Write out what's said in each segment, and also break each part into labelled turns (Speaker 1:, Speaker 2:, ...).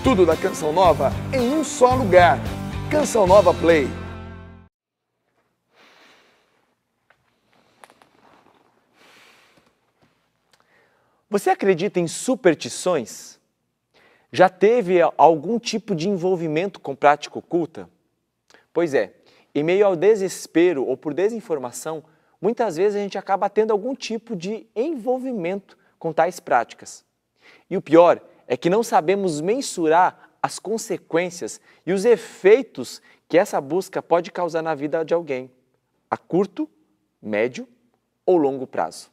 Speaker 1: Tudo da Canção Nova em um só lugar. Canção Nova Play.
Speaker 2: Você acredita em superstições? Já teve algum tipo de envolvimento com prática oculta? Pois é, em meio ao desespero ou por desinformação, muitas vezes a gente acaba tendo algum tipo de envolvimento com tais práticas. E o pior é que não sabemos mensurar as consequências e os efeitos que essa busca pode causar na vida de alguém, a curto, médio ou longo prazo.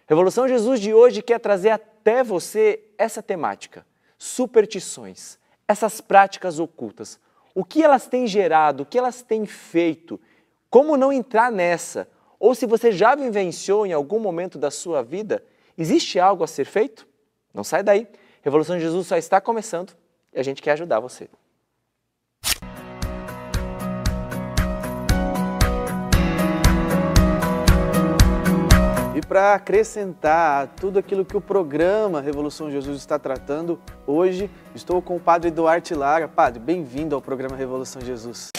Speaker 2: Revolução Jesus de hoje quer trazer até você essa temática, superstições, essas práticas ocultas. O que elas têm gerado, o que elas têm feito, como não entrar nessa? Ou se você já vivenciou em algum momento da sua vida, existe algo a ser feito? Não sai daí, Revolução Jesus só está começando e a gente quer ajudar você.
Speaker 3: E para acrescentar a tudo aquilo que o programa Revolução Jesus está tratando, hoje estou com o Padre Duarte Lara. Padre, bem-vindo ao programa Revolução Jesus.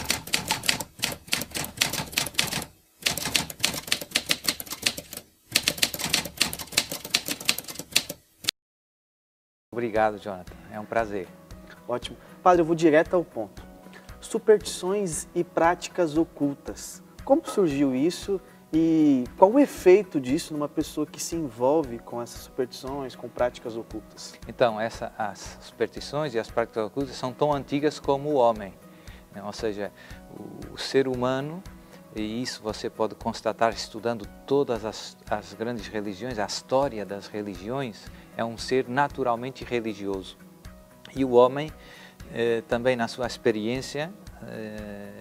Speaker 4: Obrigado, Jonathan. É um prazer.
Speaker 3: Ótimo. Padre, eu vou direto ao ponto. Superstições e práticas ocultas. Como surgiu isso? E qual o efeito disso numa pessoa que se envolve com essas superstições, com práticas ocultas?
Speaker 4: Então, as superstições e as práticas ocultas são tão antigas como o homem, né? Ou seja, o ser humano, e isso você pode constatar estudando todas as grandes religiões, a história das religiões, é um ser naturalmente religioso. E o homem, também na sua experiência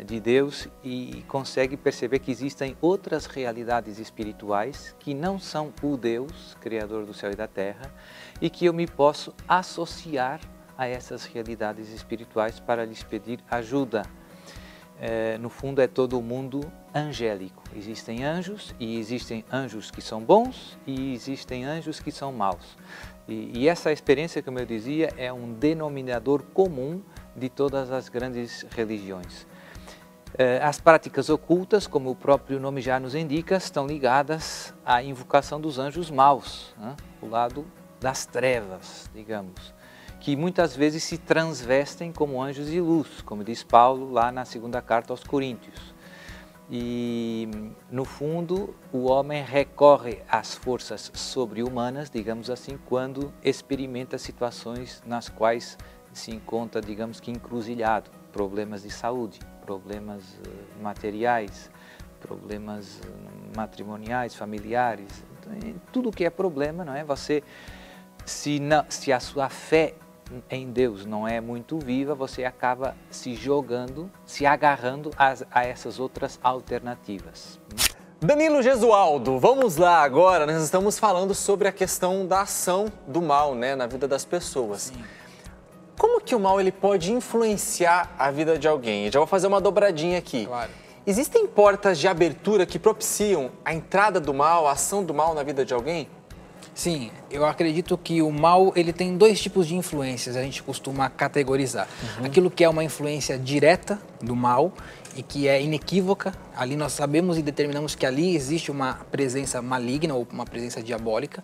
Speaker 4: de Deus, e consegue perceber que existem outras realidades espirituais que não são o Deus, Criador do céu e da terra, e que eu me posso associar a essas realidades espirituais para lhes pedir ajuda. No fundo é todo o mundo angélico. Existem anjos e existem anjos que são bons e existem anjos que são maus. E essa experiência, como eu dizia, é um denominador comum de todas as grandes religiões. As práticas ocultas, como o próprio nome já nos indica, estão ligadas à invocação dos anjos maus, né? O lado das trevas, digamos, que muitas vezes se transvestem como anjos de luz, como diz Paulo lá na segunda carta aos Coríntios. E, no fundo, o homem recorre às forças sobre-humanas, digamos assim, quando experimenta situações nas quais se encontra, digamos que encruzilhado, problemas de saúde, problemas materiais, problemas matrimoniais, familiares, tudo que é problema, não é? Você, se a sua fé em Deus não é muito viva, você acaba se jogando, se agarrando a essas outras alternativas.
Speaker 2: Danilo Gesualdo, vamos lá agora, nós estamos falando sobre a questão da ação do mal, né, na vida das pessoas.
Speaker 4: Sim.
Speaker 2: Como que o mal ele pode influenciar a vida de alguém? Eu já vou fazer uma dobradinha aqui.
Speaker 4: Claro.
Speaker 2: Existem portas de abertura que propiciam a entrada do mal, a ação do mal na vida de alguém?
Speaker 5: Sim, eu acredito que o mal ele tem dois tipos de influências, a gente costuma categorizar. Aquilo que é uma influência direta do mal e que é inequívoca, ali nós sabemos e determinamos que ali existe uma presença maligna ou uma presença diabólica,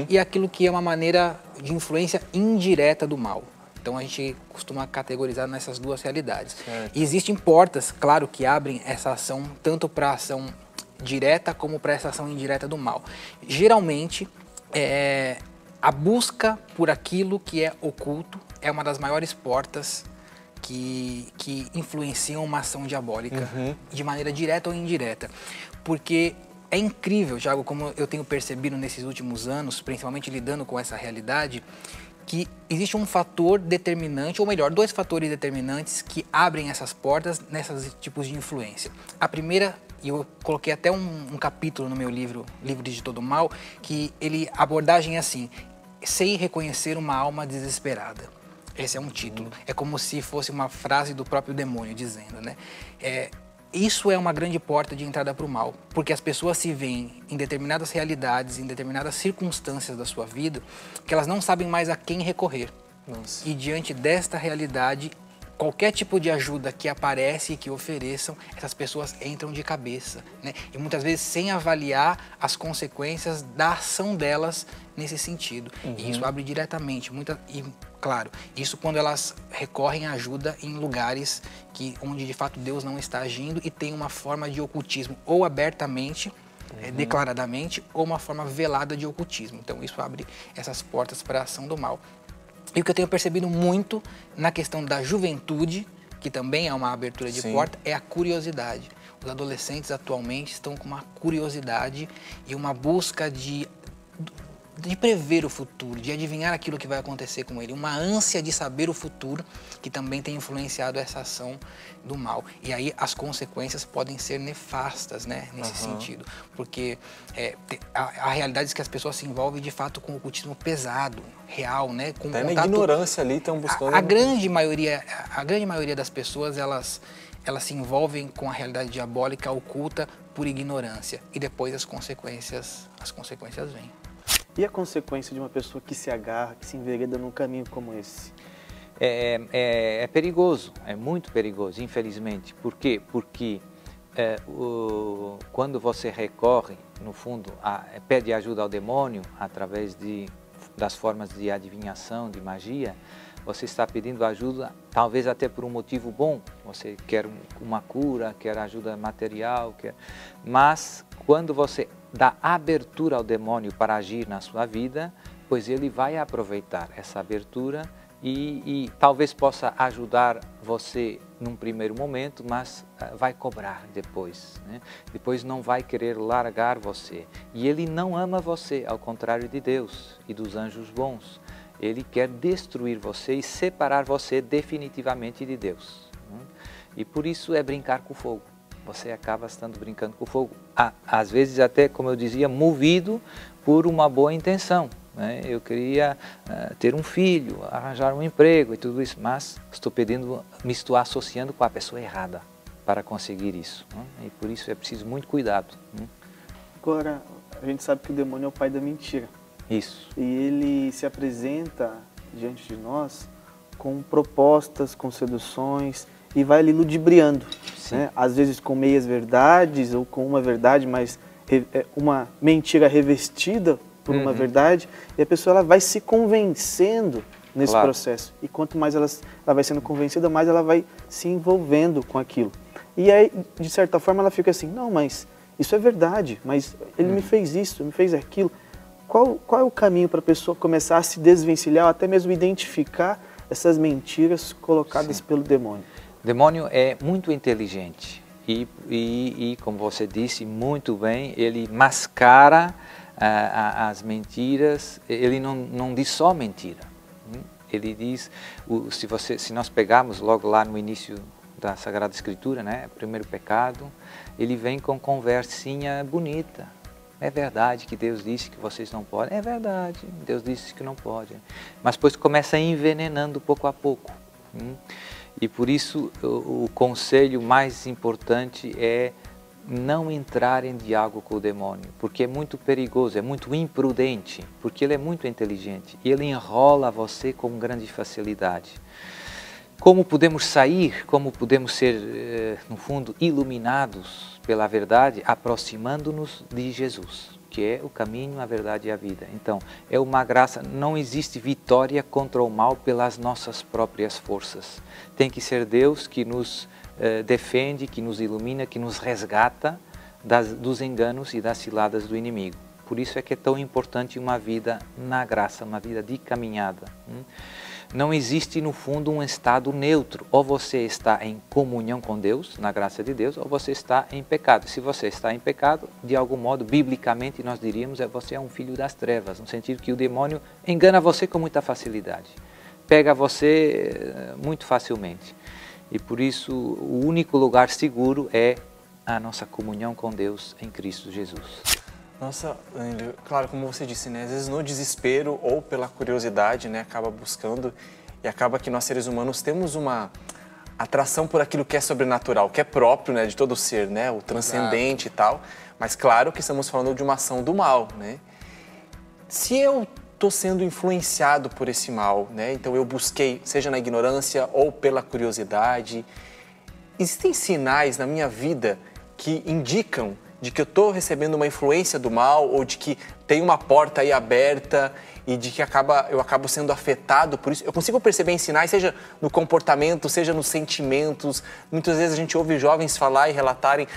Speaker 5: e aquilo que é uma maneira de influência indireta do mal. Então a gente costuma categorizar nessas duas realidades. E existem portas, claro, que abrem essa ação tanto para a ação direta como para essa ação indireta do mal. Geralmente, a busca por aquilo que é oculto é uma das maiores portas que influenciam uma ação diabólica de maneira direta ou indireta. Porque é incrível, Thiago, como eu tenho percebido nesses últimos anos, principalmente lidando com essa realidade, que existe um fator determinante, ou melhor, dois fatores determinantes que abrem essas portas nesses tipos de influência. A primeira, e eu coloquei até um capítulo no meu livro, Livre de Todo Mal, que a abordagem é assim: sei reconhecer uma alma desesperada. Esse é um título. É como se fosse uma frase do próprio demônio dizendo, né? Isso é uma grande porta de entrada para o mal, porque as pessoas se veem em determinadas realidades, em determinadas circunstâncias da sua vida, que elas não sabem mais a quem recorrer.
Speaker 6: Nossa.
Speaker 5: E diante desta realidade, qualquer tipo de ajuda que aparece e que ofereçam, essas pessoas entram de cabeça, né? E muitas vezes sem avaliar as consequências da ação delas nesse sentido. E isso abre diretamente, e claro, isso quando elas recorrem à ajuda em lugares onde de fato Deus não está agindo e tem uma forma de ocultismo, ou abertamente, declaradamente, ou uma forma velada de ocultismo. Então isso abre essas portas para a ação do mal. E o que eu tenho percebido muito na questão da juventude, que também é uma abertura de porta, é a curiosidade. Os adolescentes atualmente estão com uma curiosidade e uma busca de prever o futuro, de adivinhar aquilo que vai acontecer com ele, uma ânsia de saber o futuro que também tem influenciado essa ação do mal. E aí as consequências podem ser nefastas, né, nesse sentido, porque a realidade é que as pessoas se envolvem de fato com o ocultismo pesado, real, né, com
Speaker 6: Até
Speaker 5: contato,
Speaker 6: na ignorância ali estão buscando...
Speaker 5: A grande maioria das pessoas, elas se envolvem com a realidade diabólica oculta por ignorância e depois as consequências vêm.
Speaker 3: E a consequência de uma pessoa que se agarra, que se envereda num caminho como esse?
Speaker 4: É perigoso, é muito perigoso, infelizmente. Por quê? Porque quando você recorre, no fundo, pede ajuda ao demônio através das formas de adivinhação, de magia, você está pedindo ajuda, talvez até por um motivo bom. Você quer uma cura, quer ajuda material, mas quando você dá abertura ao demônio para agir na sua vida, pois ele vai aproveitar essa abertura e talvez possa ajudar você num primeiro momento, mas vai cobrar depois, né? Depois não vai querer largar você. E ele não ama você, ao contrário de Deus e dos anjos bons. Ele quer destruir você e separar você definitivamente de Deus, né? E por isso é brincar com fogo. Você acaba estando brincando com fogo, às vezes até, como eu dizia, movido por uma boa intenção, né? Eu queria ter um filho, arranjar um emprego e tudo isso, mas me estou associando com a pessoa errada para conseguir isso, né? E por isso é preciso muito cuidado, né?
Speaker 3: Agora, a gente sabe que o demônio é o pai da mentira.
Speaker 4: Isso.
Speaker 3: E ele se apresenta diante de nós com propostas, com seduções, e vai ali ludibriando, né? Às vezes com meias verdades ou com uma verdade, mas uma mentira revestida por uma verdade, e a pessoa ela vai se convencendo nesse processo. E quanto mais ela vai sendo convencida, mais ela vai se envolvendo com aquilo. E aí, de certa forma, ela fica assim, não, mas isso é verdade, mas ele me fez isso, me fez aquilo. Qual é o caminho para a pessoa começar a se desvencilhar, ou até mesmo identificar essas mentiras colocadas pelo demônio?
Speaker 4: O demônio é muito inteligente e, como você disse muito bem, ele mascara as mentiras, ele não diz só mentira. Ele diz, se nós pegarmos logo lá no início da Sagrada Escritura, né, o primeiro pecado, ele vem com conversinha bonita. É verdade que Deus disse que vocês não podem. É verdade, Deus disse que não pode. Mas depois começa envenenando pouco a pouco. E por isso o conselho mais importante é não entrar em diálogo com o demônio, porque é muito perigoso, é muito imprudente, porque ele é muito inteligente e ele enrola você com grande facilidade. Como podemos sair, como podemos ser, no fundo, iluminados pela verdade, aproximando-nos de Jesus, que é o caminho, a verdade e a vida. Então, é uma graça, não existe vitória contra o mal pelas nossas próprias forças. Tem que ser Deus que nos defende, que nos ilumina, que nos resgata dos enganos e das ciladas do inimigo. Por isso é que é tão importante uma vida na graça, uma vida de caminhada. Não existe, no fundo, um estado neutro. Ou você está em comunhão com Deus, na graça de Deus, ou você está em pecado. Se você está em pecado, de algum modo, biblicamente, nós diríamos que você é um filho das trevas, no sentido que o demônio engana você com muita facilidade, pega você muito facilmente. E por isso, o único lugar seguro é a nossa comunhão com Deus em Cristo Jesus.
Speaker 6: Nossa, claro, como você disse, né? Às vezes no desespero ou pela curiosidade, né? Acaba buscando e acaba que nós seres humanos temos uma atração por aquilo que é sobrenatural, que é próprio, né? De todo ser, né? O transcendente e tal. Mas claro que estamos falando de uma ação do mal, né? Se eu estou sendo influenciado por esse mal, né? Então eu busquei, seja na ignorância ou pela curiosidade. Existem sinais na minha vida que indicam de que eu estou recebendo uma influência do mal ou de que tem uma porta aí aberta e de que eu acabo sendo afetado por isso? Eu consigo perceber em sinais, seja no comportamento, seja nos sentimentos. Muitas vezes a gente ouve jovens falar e relatarem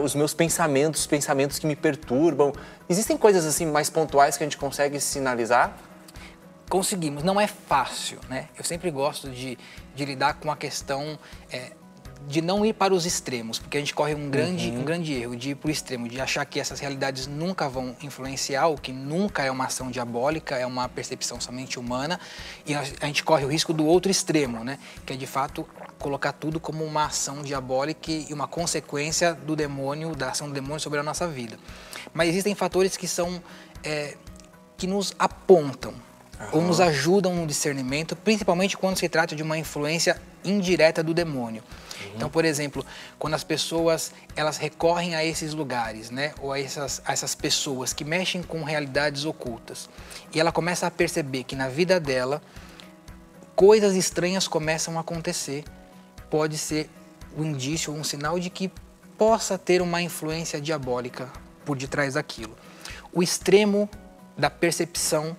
Speaker 6: os meus pensamentos que me perturbam. Existem coisas assim mais pontuais que a gente consegue sinalizar?
Speaker 5: Conseguimos, não é fácil, né? Eu sempre gosto de lidar com a questão de não ir para os extremos, porque a gente corre um grande erro de ir para o extremo, de achar que essas realidades nunca vão influenciar, o que nunca é uma ação diabólica, é uma percepção somente humana, e a gente corre o risco do outro extremo, né? Que é de fato colocar tudo como uma ação diabólica e uma consequência do demônio, da ação do demônio sobre a nossa vida. Mas existem fatores que são que nos apontam ou nos ajudam no discernimento, principalmente quando se trata de uma influência indireta do demônio. Então, por exemplo, quando as pessoas elas recorrem a esses lugares, né, ou a essas pessoas que mexem com realidades ocultas, e ela começa a perceber que na vida dela coisas estranhas começam a acontecer, pode ser um indício ou um sinal de que possa ter uma influência diabólica por detrás daquilo. O extremo da percepção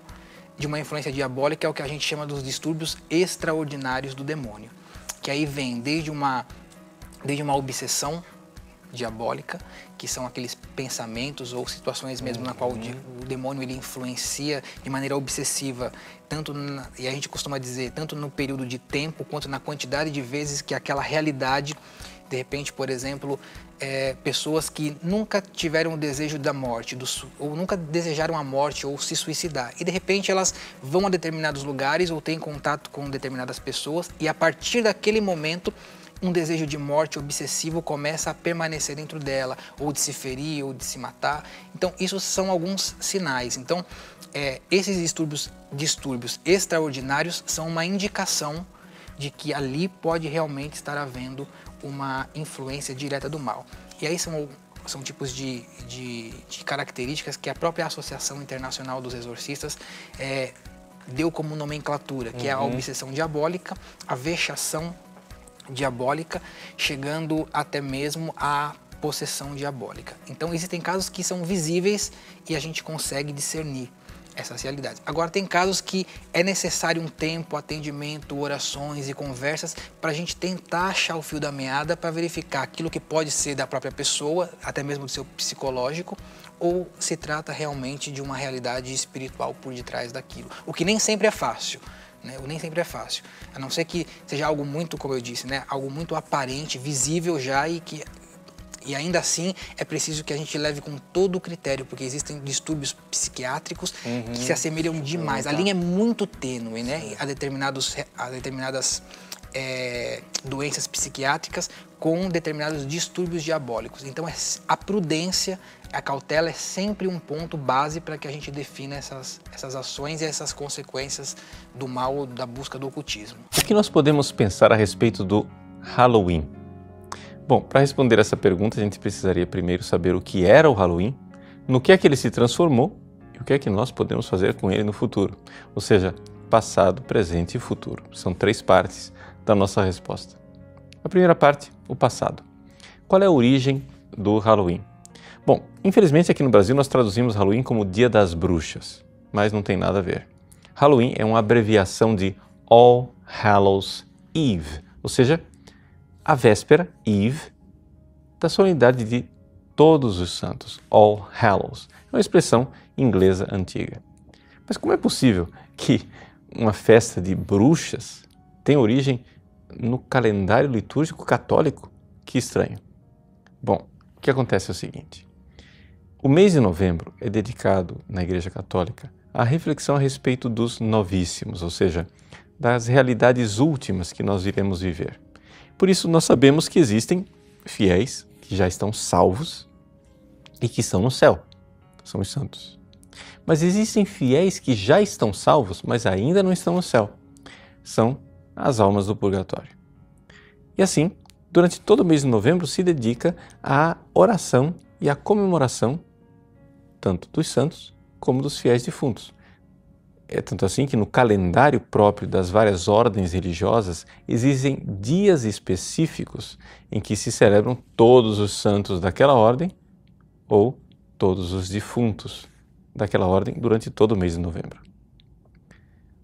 Speaker 5: de uma influência diabólica é o que a gente chama dos distúrbios extraordinários do demônio, que aí vem desde uma obsessão diabólica, que são aqueles pensamentos ou situações mesmo na qual o demônio ele influencia de maneira obsessiva, e a gente costuma dizer, tanto no período de tempo quanto na quantidade de vezes que aquela realidade, de repente, por exemplo, pessoas que nunca tiveram o desejo da morte, ou nunca desejaram a morte ou se suicidar, e de repente elas vão a determinados lugares ou têm contato com determinadas pessoas, e a partir daquele momento um desejo de morte obsessivo começa a permanecer dentro dela, ou de se ferir, ou de se matar. Então, isso são alguns sinais. Então, esses distúrbios extraordinários são uma indicação de que ali pode realmente estar havendo uma influência direta do mal. E aí são tipos de características que a própria Associação Internacional dos Exorcistas deu como nomenclatura, que é a obsessão diabólica, a vexação diabólica, chegando até mesmo à possessão diabólica. Então existem casos que são visíveis e a gente consegue discernir essas realidades. Agora tem casos que é necessário um tempo, atendimento, orações e conversas para a gente tentar achar o fio da meada para verificar aquilo que pode ser da própria pessoa, até mesmo do seu psicológico, ou se trata realmente de uma realidade espiritual por detrás daquilo. O que nem sempre é fácil. Nem sempre é fácil, a não ser que seja algo muito, como eu disse, né, algo muito aparente, visível já e ainda assim é preciso que a gente leve com todo o critério, porque existem distúrbios psiquiátricos que se assemelham demais. A linha é muito tênue, né, a determinadas doenças psiquiátricas com determinados distúrbios diabólicos. Então a prudência, a cautela é sempre um ponto base para que a gente defina essas ações e essas consequências do mal, da busca do ocultismo.
Speaker 7: O que nós podemos pensar a respeito do Halloween? Bom, para responder essa pergunta, a gente precisaria primeiro saber o que era o Halloween, no que é que ele se transformou e o que é que nós podemos fazer com ele no futuro. Ou seja, passado, presente e futuro. São 3 partes da nossa resposta. A primeira parte, o passado. Qual é a origem do Halloween? Bom, infelizmente aqui no Brasil nós traduzimos Halloween como Dia das Bruxas, mas não tem nada a ver. Halloween é uma abreviação de All Hallows Eve, ou seja, a véspera, Eve, da solenidade de Todos os Santos, All Hallows. É uma expressão inglesa antiga. Mas como é possível que uma festa de bruxas tenha origem no calendário litúrgico católico? Que estranho. Bom, o que acontece é o seguinte. O mês de novembro é dedicado na Igreja Católica à reflexão a respeito dos novíssimos, ou seja, das realidades últimas que nós iremos viver. Por isso, nós sabemos que existem fiéis que já estão salvos e que estão no céu, são os santos. Mas existem fiéis que já estão salvos, mas ainda não estão no céu, são as almas do purgatório. E assim, durante todo o mês de novembro se dedica à oração e à comemoração tanto dos santos como dos fiéis defuntos. É tanto assim que no calendário próprio das várias ordens religiosas existem dias específicos em que se celebram todos os santos daquela ordem ou todos os defuntos daquela ordem durante todo o mês de novembro.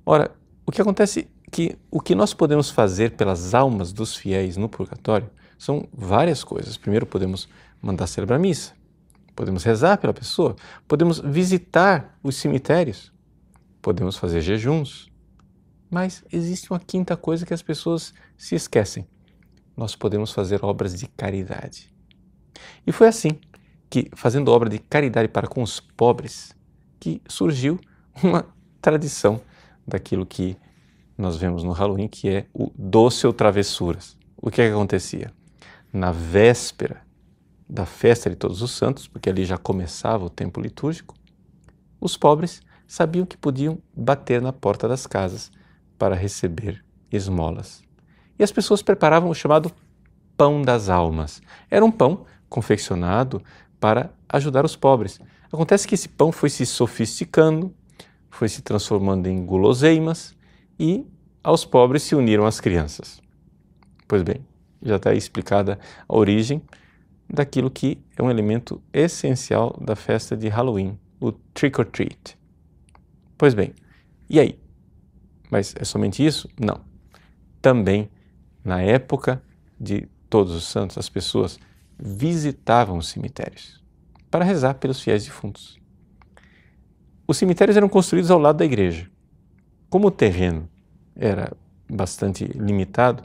Speaker 7: Ora, o que acontece é que o que nós podemos fazer pelas almas dos fiéis no purgatório são várias coisas. Primeiro, podemos mandar celebrar missa, podemos rezar pela pessoa, podemos visitar os cemitérios, podemos fazer jejuns, mas existe uma quinta coisa que as pessoas se esquecem. Nós podemos fazer obras de caridade. E foi assim que, fazendo obra de caridade para com os pobres, que surgiu uma tradição daquilo que nós vemos no Halloween, que é o doce ou travessuras. O que é que acontecia? Na véspera da festa de Todos os Santos, porque ali já começava o tempo litúrgico, os pobres sabiam que podiam bater na porta das casas para receber esmolas. E as pessoas preparavam o chamado pão das almas. Era um pão confeccionado para ajudar os pobres. Acontece que esse pão foi se sofisticando, foi se transformando em guloseimas e aos pobres se uniram as crianças. Pois bem, já está aí explicada a origem daquilo que é um elemento essencial da festa de Halloween, o trick or treat. Pois bem, e aí? Mas é somente isso? Não. Também, na época de Todos os Santos, as pessoas visitavam os cemitérios para rezar pelos fiéis defuntos. Os cemitérios eram construídos ao lado da igreja. Como o terreno era bastante limitado,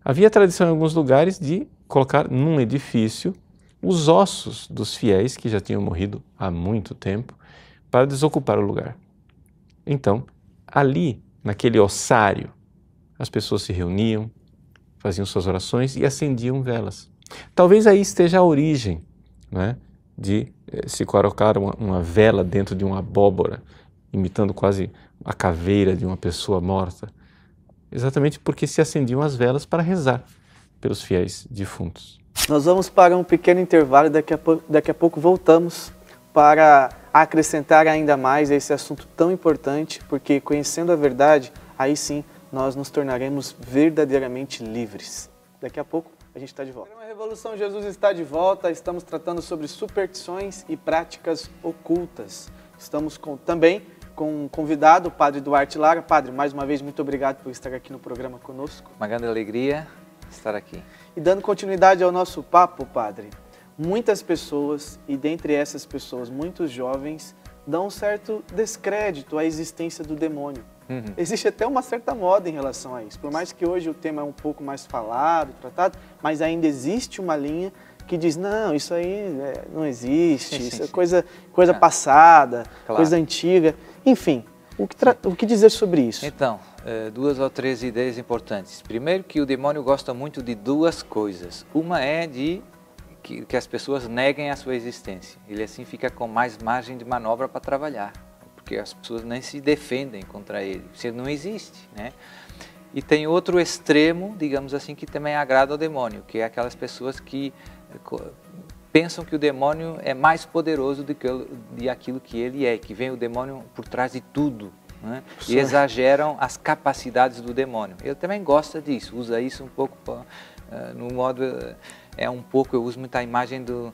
Speaker 7: havia tradição em alguns lugares de colocar num edifício os ossos dos fiéis que já tinham morrido há muito tempo para desocupar o lugar. Então, ali, naquele ossário, as pessoas se reuniam, faziam suas orações e acendiam velas. Talvez aí esteja a origem, né, de se colocar uma vela dentro de uma abóbora, imitando quase a caveira de uma pessoa morta, exatamente porque se acendiam as velas para rezar pelos fiéis defuntos.
Speaker 3: Nós vamos para um pequeno intervalo e daqui a pouco voltamos para acrescentar ainda mais a esse assunto tão importante, porque conhecendo a verdade, aí sim nós nos tornaremos verdadeiramente livres. Daqui a pouco a gente está de volta. A Revolução Jesus está de volta, estamos tratando sobre superstições e práticas ocultas. Estamos também com um convidado, o Padre Duarte Lara. Padre, mais uma vez, muito obrigado por estar aqui no programa conosco.
Speaker 4: Uma grande alegria estar aqui.
Speaker 3: E dando continuidade ao nosso papo, Padre, muitas pessoas, e dentre essas pessoas, muitos jovens, dão um certo descrédito à existência do demônio. Existe até uma certa moda em relação a isso. Por mais que hoje o tema é um pouco mais falado, tratado, mas ainda existe uma linha que diz, não, isso aí não existe, isso é coisa passada, coisa antiga. Enfim, o que dizer sobre isso?
Speaker 4: Então, duas ou três ideias importantes. Primeiro, que o demônio gosta muito de duas coisas. Uma é de que as pessoas neguem a sua existência. Ele assim fica com mais margem de manobra para trabalhar, porque as pessoas nem se defendem contra ele, se ele não existe, né? E tem outro extremo, digamos assim, que também agrada ao demônio, que é aquelas pessoas que pensam que o demônio é mais poderoso do que aquilo que ele é, que vem o demônio por trás de tudo, né? E exageram as capacidades do demônio. Ele também gosta disso, usa isso um pouco no modo... eu uso muito a imagem do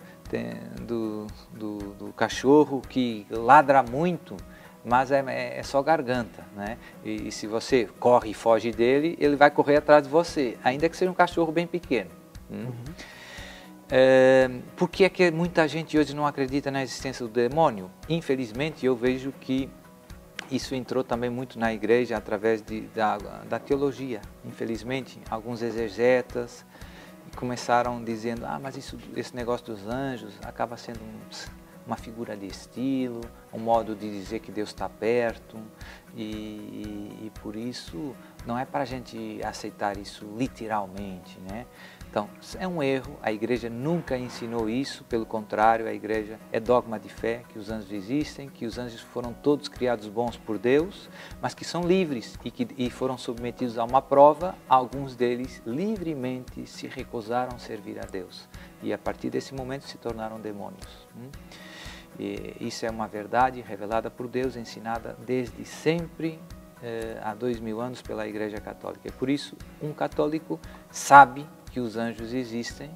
Speaker 4: cachorro que ladra muito, mas é só garganta, né? E se você corre e foge dele, ele vai correr atrás de você, ainda que seja um cachorro bem pequeno. Por que é que muita gente hoje não acredita na existência do demônio? Infelizmente, eu vejo que isso entrou também muito na igreja através da teologia. Infelizmente, alguns exegetas começaram dizendo, mas esse negócio dos anjos acaba sendo uma figura de estilo, um modo de dizer que Deus está perto, e por isso não é para a gente aceitar isso literalmente, né? Então, é um erro, a igreja nunca ensinou isso, pelo contrário, a igreja é dogma de fé, que os anjos existem, que os anjos foram todos criados bons por Deus, mas que são livres e foram submetidos a uma prova, alguns deles livremente se recusaram a servir a Deus e a partir desse momento se tornaram demônios. E isso é uma verdade revelada por Deus, ensinada desde sempre, há 2000 anos pela Igreja Católica. E por isso, um católico sabe que os anjos existem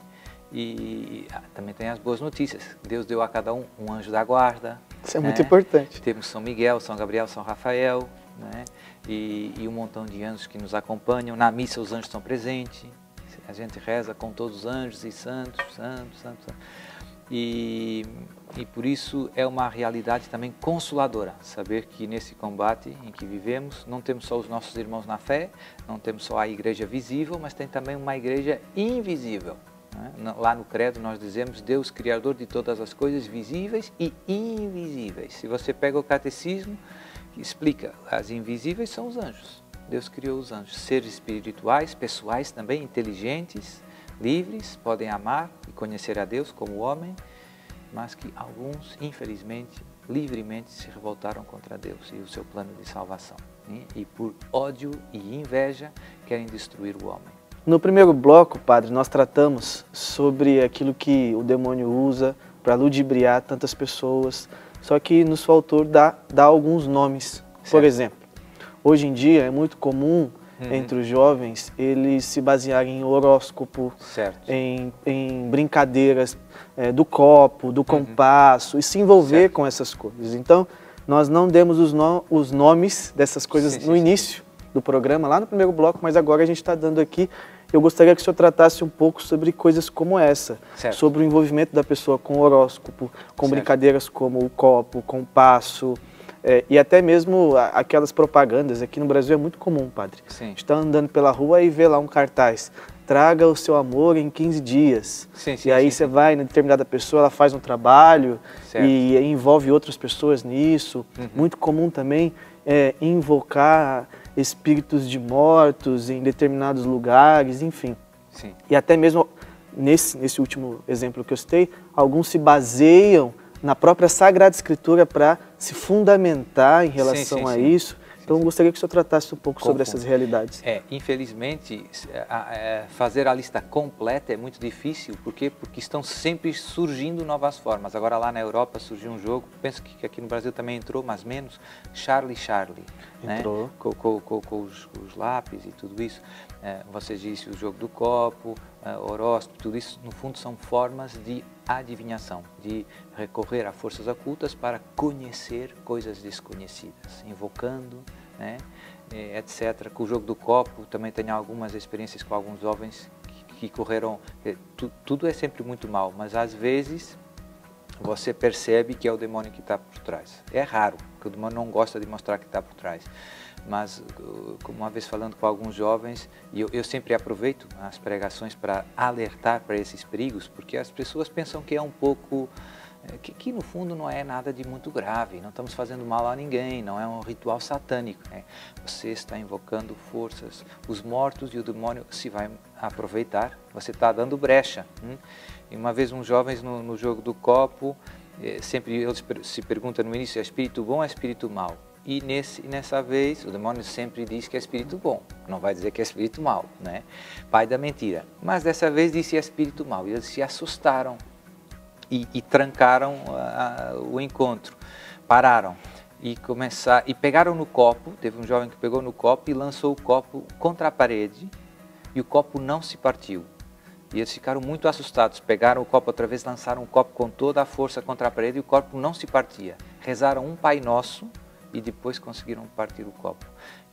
Speaker 4: e também tem as boas notícias. Deus deu a cada um um anjo da guarda.
Speaker 3: Isso é muito importante.
Speaker 4: Temos São Miguel, São Gabriel, São Rafael, né? E um montão de anjos que nos acompanham. Na missa os anjos estão presentes. A gente reza com todos os anjos e santos, santos, santos. E por isso é uma realidade também consoladora, saber que nesse combate em que vivemos não temos só os nossos irmãos na fé, não temos só a igreja visível, mas tem também uma igreja invisível. Né? Lá no credo nós dizemos Deus Criador de todas as coisas visíveis e invisíveis. Se você pega o catecismo, explica, as invisíveis são os anjos. Deus criou os anjos, seres espirituais, pessoais também, inteligentes, livres, podem amar e conhecer a Deus como homem, mas que alguns, infelizmente, livremente se revoltaram contra Deus e o seu plano de salvação. Né? E por ódio e inveja querem destruir o homem.
Speaker 3: No primeiro bloco, padre, nós tratamos sobre aquilo que o demônio usa para ludibriar tantas pessoas, só que nos faltou dar alguns nomes.
Speaker 4: Certo.
Speaker 3: Por exemplo, hoje em dia é muito comum entre os jovens eles se basearem em horóscopo,
Speaker 4: Certo.
Speaker 3: em brincadeiras do copo, do compasso e se envolver
Speaker 4: Certo.
Speaker 3: com essas coisas. Então, nós não demos os nomes dessas coisas no início do programa, lá no primeiro bloco, mas agora a gente está dando aqui. Eu gostaria que o senhor tratasse um pouco sobre coisas como essa,
Speaker 4: Certo.
Speaker 3: sobre o envolvimento da pessoa com o horóscopo, com
Speaker 4: Certo.
Speaker 3: brincadeiras como o copo, o compasso, e até mesmo aquelas propagandas. Aqui no Brasil é muito comum, padre.
Speaker 4: Sim.
Speaker 3: A gente está andando pela rua e vê lá um cartaz, traga o seu amor em 15 dias.
Speaker 4: Sim, sim,
Speaker 3: E aí
Speaker 4: sim,
Speaker 3: você
Speaker 4: sim.
Speaker 3: vai na determinada pessoa, ela faz um trabalho
Speaker 4: Certo.
Speaker 3: e envolve outras pessoas nisso. Muito comum também invocar espíritos de mortos em determinados lugares, enfim.
Speaker 4: Sim.
Speaker 3: E até mesmo nesse último exemplo que eu citei, alguns se baseiam na própria Sagrada Escritura para se fundamentar em relação a isso. Então, eu gostaria que o senhor tratasse um pouco sobre essas realidades.
Speaker 4: Infelizmente, fazer a lista completa é muito difícil. Por quê? Porque estão sempre surgindo novas formas. Agora, lá na Europa surgiu um jogo, penso que aqui no Brasil também entrou, mas menos, Charlie.
Speaker 3: Entrou.
Speaker 4: Né? Com os lápis e tudo isso. Você disse o jogo do copo, horóscopo, tudo isso, no fundo, são formas de adivinhação, de recorrer a forças ocultas para conhecer coisas desconhecidas, invocando, né, etc. Com o jogo do copo, também tenho algumas experiências com alguns jovens que correram, tudo é sempre muito mal, mas às vezes você percebe que é o demônio que está por trás. É raro, porque o demônio não gosta de mostrar que está por trás. Mas, como uma vez falando com alguns jovens, e eu sempre aproveito as pregações para alertar para esses perigos, porque as pessoas pensam que é um pouco, que no fundo não é nada de muito grave, não estamos fazendo mal a ninguém, não é um ritual satânico. Né? Você está invocando forças, os mortos, e o demônio se vai aproveitar, você está dando brecha. E uma vez uns jovens no jogo do copo, sempre eles se perguntam no início, é espírito bom ou é espírito mau? E nessa vez, o demônio sempre diz que é espírito bom, não vai dizer que é espírito mau, né? Pai da mentira. Mas dessa vez disse é espírito mau, e eles se assustaram e trancaram o encontro, pararam e pegaram no copo. Teve um jovem que pegou no copo e lançou o copo contra a parede, e o copo não se partiu. E eles ficaram muito assustados, pegaram o copo outra vez, lançaram o copo com toda a força contra a parede e o copo não se partia. Rezaram um Pai Nosso e depois conseguiram partir o copo.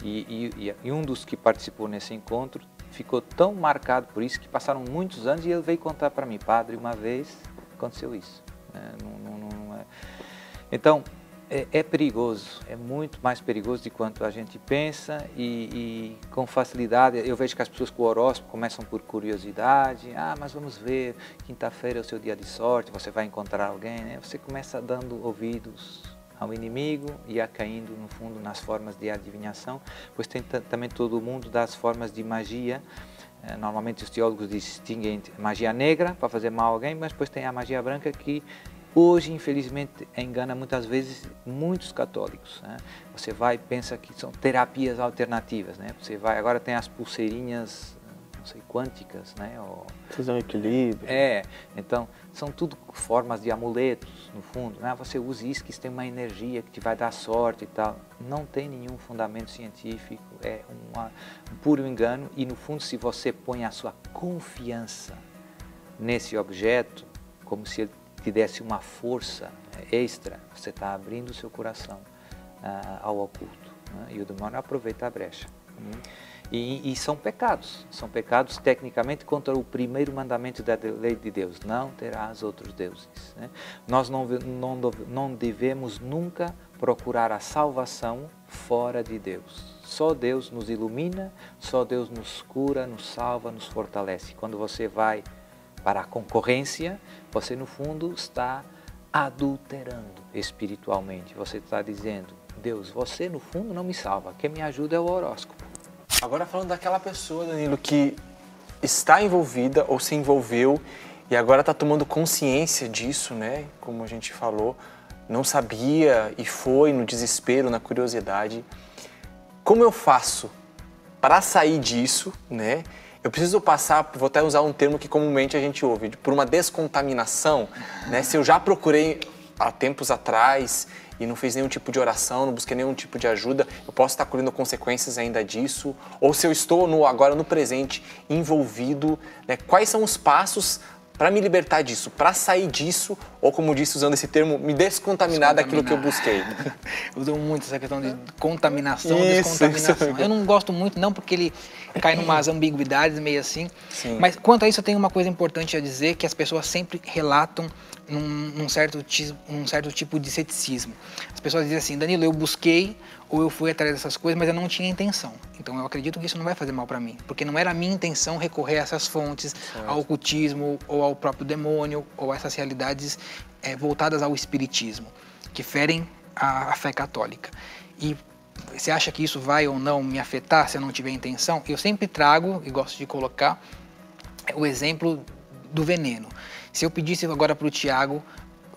Speaker 4: E um dos que participou nesse encontro ficou tão marcado por isso que passaram muitos anos, e ele veio contar para mim, padre, uma vez aconteceu isso. Então, é perigoso, é muito mais perigoso de quanto a gente pensa, e com facilidade, eu vejo que as pessoas com o horóscopo começam por curiosidade, mas vamos ver, quinta-feira é o seu dia de sorte, você vai encontrar alguém, né? Você começa dando ouvidos ao inimigo e a caindo, no fundo, nas formas de adivinhação, pois tem também todo o mundo das formas de magia. Normalmente os teólogos distinguem magia negra para fazer mal a alguém, mas depois tem a magia branca que hoje, infelizmente, engana muitas vezes muitos católicos. Né? Você vai e pensa que são terapias alternativas. Né? Você vai, agora tem as pulseirinhas não sei, quânticas, né? Ou,
Speaker 3: Fazer um equilíbrio.
Speaker 4: Então são tudo formas de amuletos, no fundo, né? Você usa isso, que isso tem uma energia que te vai dar sorte e tal. Não tem nenhum fundamento científico, é um puro engano e, no fundo, se você põe a sua confiança nesse objeto, como se ele te desse uma força extra, você está abrindo o seu coração ao oculto, né? E o demônio aproveita a brecha. E são pecados tecnicamente contra o primeiro mandamento da lei de Deus: não terás outros deuses, né? Nós não devemos nunca procurar a salvação fora de Deus. Só Deus nos ilumina, só Deus nos cura, nos salva, nos fortalece. Quando você vai para a concorrência, você no fundo está adulterando espiritualmente. Você está dizendo: Deus, você no fundo não me salva, quem me ajuda é o horóscopo.
Speaker 6: Agora falando daquela pessoa, Danilo, que está envolvida ou se envolveu e agora está tomando consciência disso, né? Como a gente falou, não sabia e foi no desespero, na curiosidade. Como eu faço para sair disso, né? Eu preciso passar, vou até usar um termo que comumente a gente ouve, por uma descontaminação, né? Se eu já procurei há tempos atrás e não fiz nenhum tipo de oração, não busquei nenhum tipo de ajuda, eu posso estar colhendo consequências ainda disso? Ou se eu estou agora no presente, envolvido, né? Quais são os passos para me libertar disso, para sair disso, ou como disse, usando esse termo, me descontaminar daquilo que eu busquei?
Speaker 5: Usam muito essa questão de contaminação, descontaminação.
Speaker 6: Isso.
Speaker 5: Eu não gosto muito, não, porque ele cai numas ambiguidades meio assim.
Speaker 6: Sim.
Speaker 5: Mas quanto a isso, eu tenho uma coisa importante a dizer, que as pessoas sempre relatam num certo tipo de ceticismo. As pessoas dizem assim: Danilo, eu busquei ou eu fui atrás dessas coisas, mas eu não tinha intenção. Então eu acredito que isso não vai fazer mal para mim, porque não era a minha intenção recorrer a essas fontes, ao ocultismo ou ao próprio demônio, ou a essas realidades voltadas ao espiritismo, que ferem a fé católica. E você acha que isso vai ou não me afetar se eu não tiver intenção? Eu sempre trago, e gosto de colocar, o exemplo do veneno. Se eu pedisse agora para o Tiago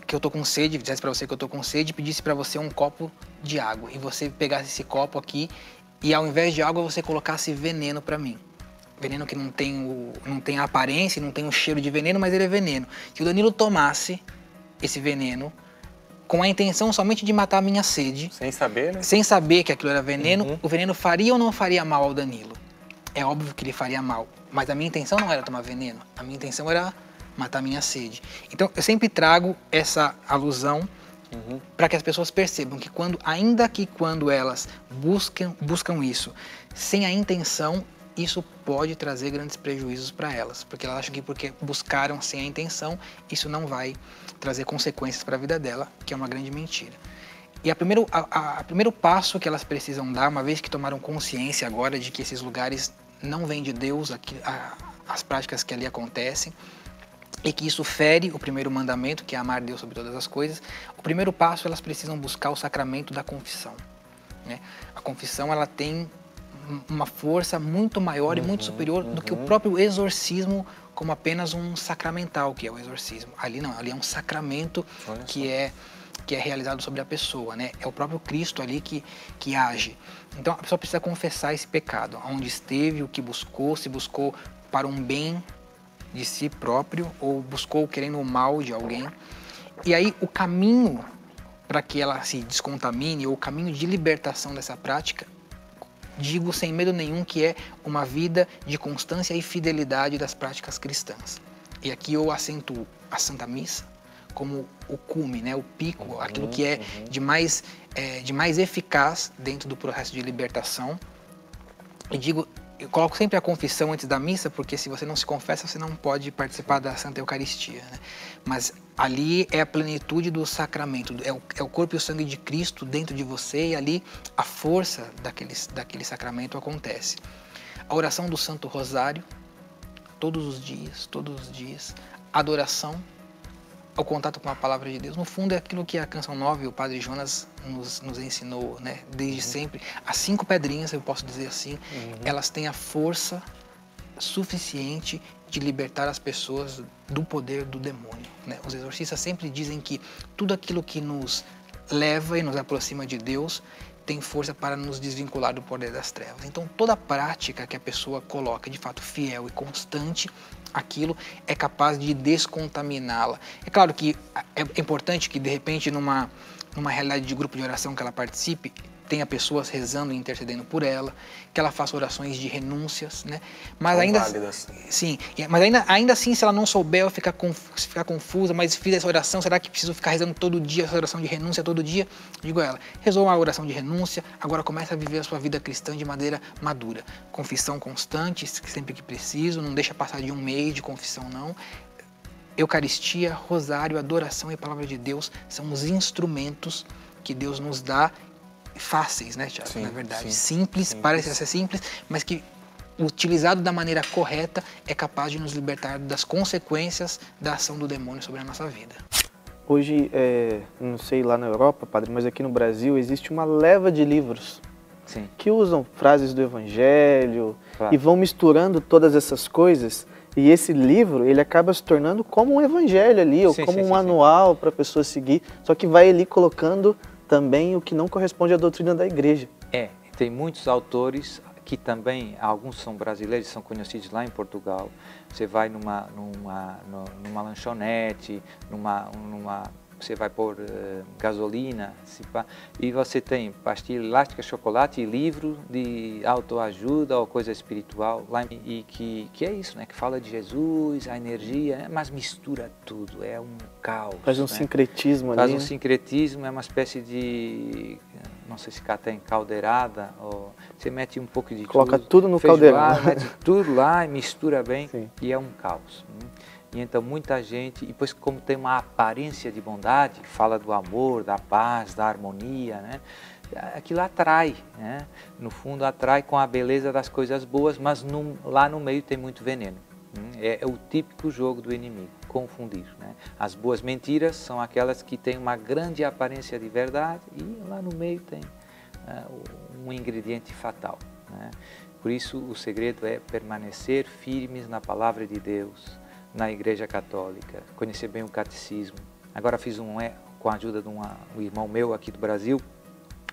Speaker 5: que eu tô com sede, dissesse para você que eu tô com sede, pedisse para você um copo de água, e você pegasse esse copo aqui e ao invés de água você colocasse veneno para mim. Veneno que não tem a aparência, não tem o cheiro de veneno, mas ele é veneno. Se o Danilo tomasse esse veneno com a intenção somente de matar a minha sede,
Speaker 6: Sem saber, né?
Speaker 5: sem saber que aquilo era veneno, o veneno faria ou não faria mal ao Danilo? É óbvio que ele faria mal, mas a minha intenção não era tomar veneno, a minha intenção era matar a minha sede. Então eu sempre trago essa alusão para que as pessoas percebam que ainda que quando elas buscam isso sem a intenção, isso pode trazer grandes prejuízos para elas, porque elas acham que porque buscaram sem a intenção, isso não vai trazer consequências para a vida dela, que é uma grande mentira. E o primeiro passo que elas precisam dar, uma vez que tomaram consciência agora de que esses lugares não vêm de Deus, as práticas que ali acontecem, e que isso fere o primeiro mandamento, que é amar Deus sobre todas as coisas, o primeiro passo, elas precisam buscar o sacramento da confissão, né? A confissão, ela tem uma força muito maior e muito superior do que o próprio exorcismo, como apenas um sacramental, que é o exorcismo. Ali não, ali é um sacramento que é realizado sobre a pessoa, né? É o próprio Cristo ali que age. Então a pessoa precisa confessar esse pecado, onde esteve, o que buscou, se buscou para um bem de si próprio ou buscou querendo o mal de alguém. E aí o caminho para que ela se descontamine, ou o caminho de libertação dessa prática, digo sem medo nenhum, que é uma vida de constância e fidelidade das práticas cristãs. E aqui eu acentuo a Santa Missa como o cume, né, o pico, aquilo que é de mais eficaz dentro do processo de libertação. E eu coloco sempre a confissão antes da missa, porque se você não se confessa, você não pode participar da Santa Eucaristia, né? Mas ali é a plenitude do sacramento, é o corpo e o sangue de Cristo dentro de você, e ali a força daquele sacramento acontece. A oração do Santo Rosário, todos os dias, adoração, o contato com a palavra de Deus. No fundo é aquilo que a Canção 9, o Padre Jonas nos ensinou, né? Desde sempre. As 5 pedrinhas, eu posso dizer assim, elas têm a força suficiente de libertar as pessoas do poder do demônio, né? Os exorcistas sempre dizem que tudo aquilo que nos leva e nos aproxima de Deus tem força para nos desvincular do poder das trevas. Então, toda prática que a pessoa coloca, de fato, fiel e constante, aquilo é capaz de descontaminá-la. É claro que é importante que, de repente, numa realidade de grupo de oração que ela participe, tenha pessoas rezando e intercedendo por ela, que ela faça orações de renúncias, né? Mas ainda
Speaker 6: válidas.
Speaker 5: sim, mas ainda assim, se ela não souber ou ficar confusa, mas fiz essa oração, será que preciso ficar rezando todo dia, essa oração de renúncia todo dia? Digo a ela, rezou a oração de renúncia, agora começa a viver a sua vida cristã de maneira madura. Confissão constante, sempre que preciso, não deixa passar de um mês de confissão não. Eucaristia, rosário, adoração e palavra de Deus são os instrumentos que Deus nos dá, fáceis, né, Tiago? Na verdade, simples, parece ser simples, mas que utilizado da maneira correta é capaz de nos libertar das consequências da ação do demônio sobre a nossa vida.
Speaker 3: Hoje, não sei lá na Europa, padre, mas aqui no Brasil existe uma leva de livros que usam frases do Evangelho e vão misturando todas essas coisas. E esse livro, ele acaba se tornando como um evangelho ali, ou como um manual para a pessoa seguir, só que vai ali colocando também o que não corresponde à doutrina da igreja.
Speaker 4: Tem muitos autores que também, alguns são brasileiros, são conhecidos lá em Portugal. Você vai numa lanchonete, você vai pôr gasolina, e você tem pastilha elástica, chocolate e livro de autoajuda ou coisa espiritual, lá, e que é isso, né? Que fala de Jesus, a energia, mas mistura tudo, é um caos.
Speaker 3: Faz um sincretismo ali.
Speaker 4: Faz um sincretismo, é uma espécie de, não sei se cá tem caldeirada, ou você mete um pouco de
Speaker 3: coloca tudo no caldeirão.
Speaker 4: Mete tudo lá e mistura bem, e é um caos. E então muita gente, e depois como tem uma aparência de bondade, fala do amor, da paz, da harmonia, né? Aquilo atrai, né? No fundo atrai com a beleza das coisas boas, mas lá no meio tem muito veneno. É o típico jogo do inimigo, confundir, né? As boas mentiras são aquelas que têm uma grande aparência de verdade e lá no meio tem um ingrediente fatal, né? Por isso o segredo é permanecer firmes na palavra de Deus, na Igreja Católica, conhecer bem o catecismo. Agora fiz com a ajuda de um irmão meu aqui do Brasil,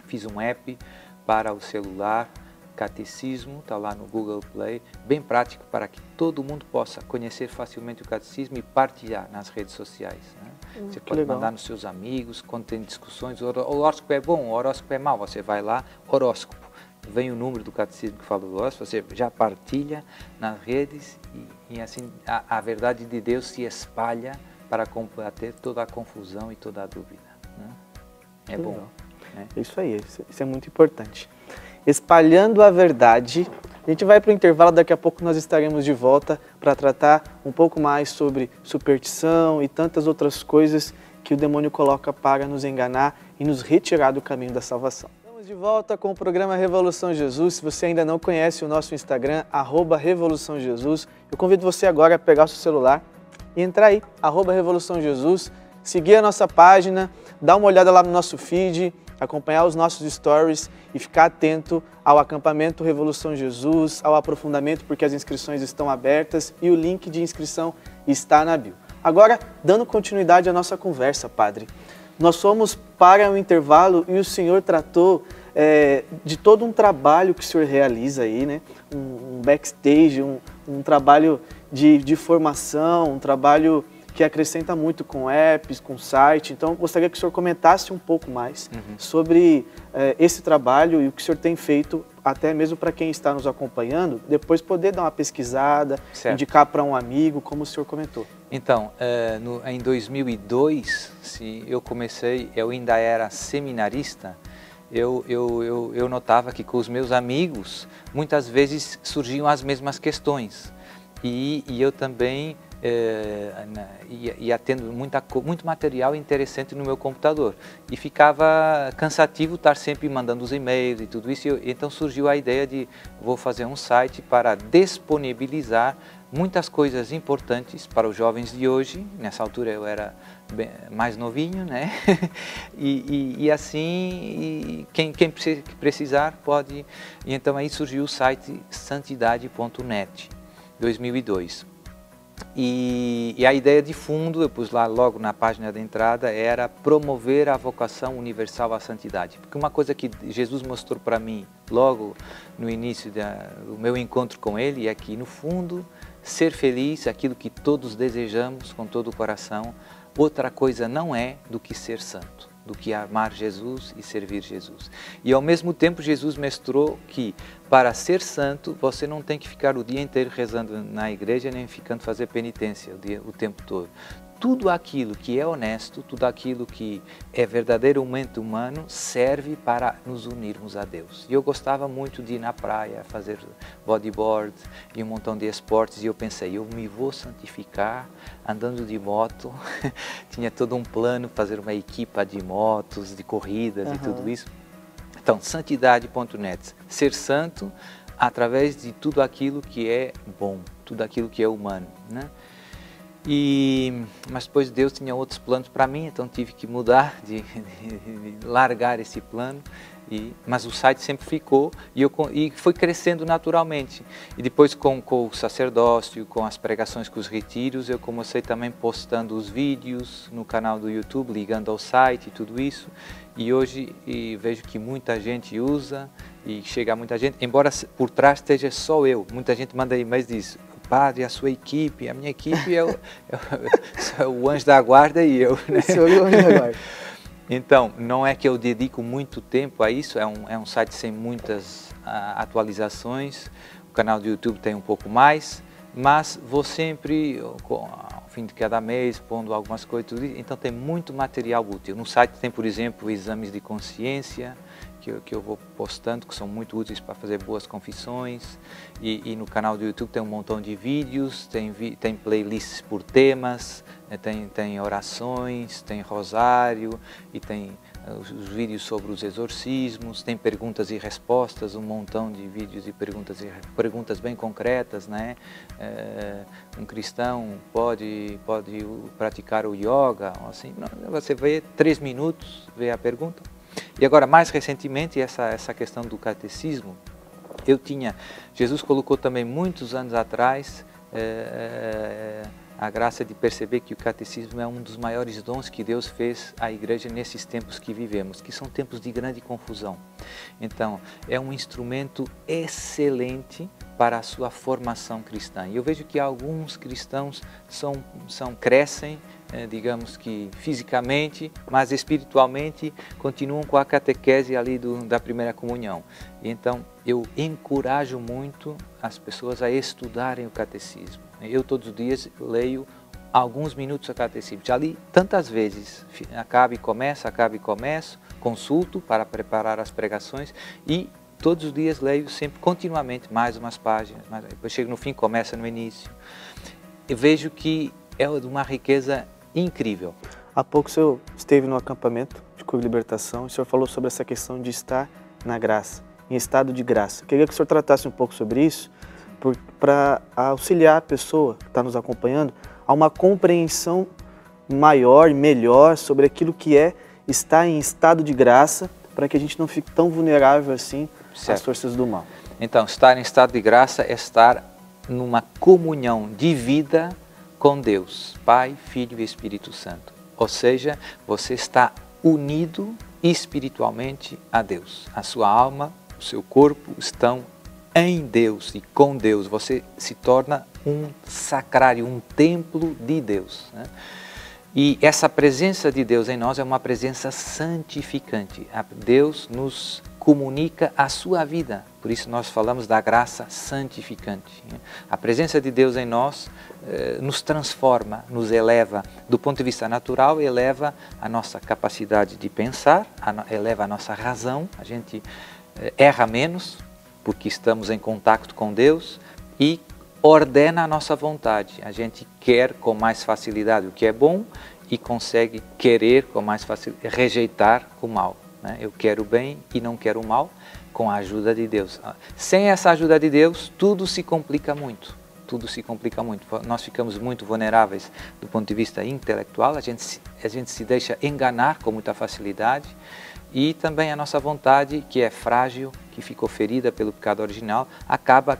Speaker 4: fiz um app para o celular, catecismo, está lá no Google Play, bem prático para que todo mundo possa conhecer facilmente o catecismo e partilhar nas redes sociais, né? Você pode mandar nos seus amigos, quando tem discussões, o horóscopo é bom, o horóscopo é mau, você vai lá, horóscopo. Vem o número do catecismo que fala do horóscopo, você já partilha nas redes e assim a verdade de Deus se espalha para combater toda a confusão e toda a dúvida, né? É bom, né?
Speaker 3: Isso aí, isso é muito importante. Espalhando a verdade, a gente vai para o intervalo, daqui a pouco nós estaremos de volta para tratar um pouco mais sobre superstição e tantas outras coisas que o demônio coloca para nos enganar e nos retirar do caminho da salvação. De volta com o programa Revolução Jesus. Se você ainda não conhece o nosso Instagram, @Revolução Jesus, eu convido você agora a pegar o seu celular e entrar aí, @Revolução Jesus, seguir a nossa página, dar uma olhada lá no nosso feed, acompanhar os nossos stories e ficar atento ao acampamento Revolução Jesus, ao aprofundamento, porque as inscrições estão abertas e o link de inscrição está na bio. Agora, dando continuidade à nossa conversa, padre, nós fomos para o intervalo e o senhor tratou de todo um trabalho que o senhor realiza aí, né? Um backstage, um trabalho de formação, um trabalho que acrescenta muito com apps, com site. Então, gostaria que o senhor comentasse um pouco mais sobre esse trabalho e o que o senhor tem feito, até mesmo para quem está nos acompanhando, depois poder dar uma pesquisada, indicar para um amigo, como o senhor comentou.
Speaker 4: Então, em 2002, eu comecei, eu ainda era seminarista, eu notava que com os meus amigos, muitas vezes surgiam as mesmas questões. E eu também ia tendo muito material interessante no meu computador. E ficava cansativo estar sempre mandando os e-mails e tudo isso. Então surgiu a ideia de, vou fazer um site para disponibilizar muitas coisas importantes para os jovens de hoje. Nessa altura eu era mais novinho, né? e assim, quem precisar pode. E então aí surgiu o site santidade.net, 2002. E a ideia de fundo, eu pus lá logo na página de entrada, era promover a vocação universal à santidade. Porque uma coisa que Jesus mostrou para mim logo no início do meu encontro com Ele é que, no fundo, ser feliz é aquilo que todos desejamos com todo o coração. Outra coisa não é do que ser santo, do que amar Jesus e servir Jesus. E ao mesmo tempo Jesus mostrou que para ser santo você não tem que ficar o dia inteiro rezando na igreja nem ficando fazer penitência o tempo todo. Tudo aquilo que é honesto, tudo aquilo que é verdadeiramente humano serve para nos unirmos a Deus. E eu gostava muito de ir na praia, fazer bodyboard e um montão de esportes, e eu pensei, eu me vou santificar andando de moto. Tinha todo um plano, fazer uma equipa de motos, de corridas e tudo isso. Então, santidade.net, ser santo através de tudo aquilo que é bom, tudo aquilo que é humano, né? Mas depois Deus tinha outros planos para mim, então tive que mudar, de largar esse plano. Mas o site sempre ficou e foi crescendo naturalmente. E depois com o sacerdócio, com as pregações, com os retiros, eu comecei também postando os vídeos no canal do YouTube, ligando ao site e tudo isso. E hoje vejo que muita gente usa e chega a muita gente, embora por trás esteja só eu. Muita gente manda e-mails e diz, padre, a sua equipe, a minha equipe é o anjo da guarda e eu. Né?
Speaker 3: Sou eu o anjo da guarda.
Speaker 4: Então, não é que eu dedico muito tempo a isso, é um site sem muitas atualizações, o canal do YouTube tem um pouco mais, mas vou sempre, ao fim de cada mês, pondo algumas coisas, tudo isso. Então tem muito material útil. No site tem, por exemplo, exames de consciência, que eu vou postando, que são muito úteis para fazer boas confissões, e no canal do YouTube tem um montão de vídeos, tem playlists por temas, tem orações, tem rosário, e tem os vídeos sobre os exorcismos, tem perguntas e respostas, um montão de vídeos e perguntas bem concretas, né? Um cristão pode praticar o yoga, assim, você vê 3 minutos, vê a pergunta. E agora, mais recentemente, essa questão do catecismo, Jesus colocou também muitos anos atrás a graça de perceber que o catecismo é um dos maiores dons que Deus fez à igreja nesses tempos que vivemos, que são tempos de grande confusão. Então, é um instrumento excelente para a sua formação cristã. E eu vejo que alguns cristãos crescem, digamos que fisicamente, mas espiritualmente continuam com a catequese ali da primeira comunhão. E então, eu encorajo muito as pessoas a estudarem o catecismo. Eu todos os dias leio alguns minutos do catecismo. Já li tantas vezes, acaba e começo, consulto para preparar as pregações e todos os dias leio sempre continuamente mais umas páginas, depois chego no fim, começa no início. Eu vejo que é de uma riqueza incrível.
Speaker 3: Há pouco o senhor esteve no acampamento de cura e libertação e o senhor falou sobre essa questão de estar na graça, em estado de graça. Queria que o senhor tratasse um pouco sobre isso, para auxiliar a pessoa que está nos acompanhando a uma compreensão maior e melhor sobre aquilo que é estar em estado de graça, para que a gente não fique tão vulnerável assim às forças do mal.
Speaker 4: Então, estar em estado de graça é estar numa comunhão de vida com Deus, Pai, Filho e Espírito Santo. Ou seja, você está unido espiritualmente a Deus. A sua alma, o seu corpo estão em Deus e com Deus. Você se torna um sacrário, um templo de Deus, né? E essa presença de Deus em nós é uma presença santificante. Deus nos comunica a sua vida. Por isso nós falamos da graça santificante. A presença de Deus em nós nos transforma, nos eleva. Do ponto de vista natural, eleva a nossa capacidade de pensar, eleva a nossa razão. A gente erra menos, porque estamos em contato com Deus, e ordena a nossa vontade. A gente quer com mais facilidade o que é bom e consegue querer com mais facilidade, rejeitar o mal, né? Eu quero o bem e não quero o mal, com a ajuda de Deus. Sem essa ajuda de Deus, tudo se complica muito. Tudo se complica muito. Nós ficamos muito vulneráveis do ponto de vista intelectual, a gente se deixa enganar com muita facilidade, e também a nossa vontade, que é frágil, que ficou ferida pelo pecado original, acaba